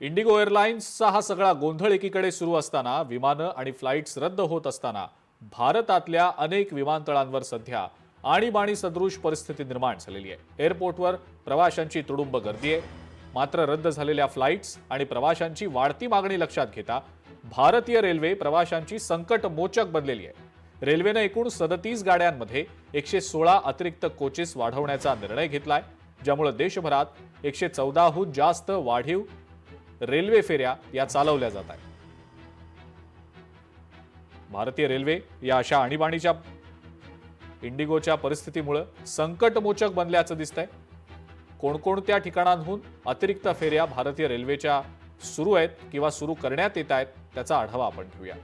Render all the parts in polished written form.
Indigo एअरलाइन्सचा हा सगळा गोंधळ एकीकडे सुरू असताना विमानं आणि फ्लाइट्स रद्द होत असताना भारतातल्या अनेक विमानतळांवर सध्या आणीबाणी सदृश परिस्थिती निर्माण झालेली आहे। एअरपोर्टवर प्रवाशांची तुडुंब गर्दी आहे। मात्र रद्द झालेल्या फ्लाइट्स आणि प्रवाशांची वाढती मागणी लक्षात घेता भारतीय रेल्वे प्रवाशांची संकटमोचक बनलेली आहे। रेल्वेने एकूण 37 गाड्यांमध्ये 116 अतिरिक्त कोचेस वाढवण्याचा निर्णय घेतलाय, ज्यामुळे देशभरात 114हून जास्त वाढीव रेल्वे फेऱ्या या चालवल्या जात आहेत। भारतीय रेल्वे या अशा आणीबाणीच्या इंडिगोच्या परिस्थितीमुळे संकटमोचक बनल्याचं दिसतंय। कोणकोणत्या ठिकाणांहून अतिरिक्त फेऱ्या भारतीय रेल्वेच्या सुरू आहेत किंवा सुरू करण्यात येत आहेत त्याचा आढावा आपण घेऊया।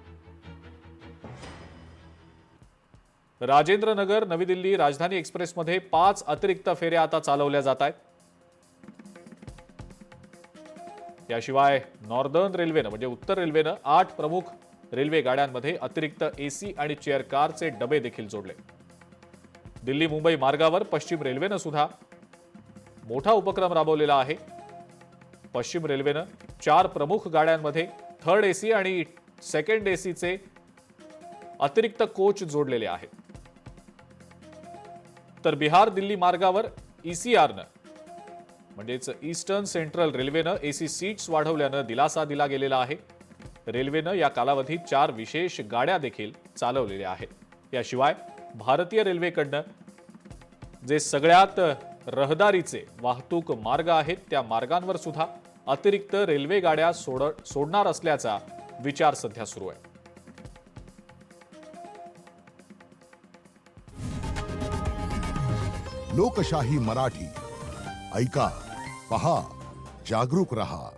राजेंद्र नगर नवी दिल्ली राजधानी एक्सप्रेसमध्ये 5 अतिरिक्त फेऱ्या आता चालवल्या जात आहेत। याशिवाय नॉर्दर्न रेल्वेनं म्हणजे उत्तर रेल्वेनं 8 प्रमुख रेल्वे गाड्यांमध्ये अतिरिक्त एसी आणि चेअर कारचे डबे देखील जोडले। दिल्ली मुंबई मार्गावर पश्चिम रेल्वेनं सुद्धा मोठा उपक्रम राबवलेला आहे। पश्चिम रेल्वेनं 4 प्रमुख गाड्यांमध्ये थर्ड एसी आणि सेकंड एसीचे अतिरिक्त कोच जोडलेले आहेत। तर बिहार दिल्ली मार्गावर ईसीआरनं म्हणजेच ईस्टर्न सेंट्रल रेल्वेनं एसी सीट्स वाढवल्यानं दिलासा दिला गेलेला आहे। रेल्वेनं या कालावधीत 4 विशेष गाड्या देखील चालवलेल्या आहेत। याशिवाय भारतीय रेल्वेकडनं जे सगळ्यात रहदारीचे वाहतूक मार्ग आहेत त्या मार्गांवर सुद्धा अतिरिक्त रेल्वे गाड्या सोडणार असल्याचा विचार सध्या सुरू आहे। लोकशाही मराठी ऐका, पहा, जागरूक रहा।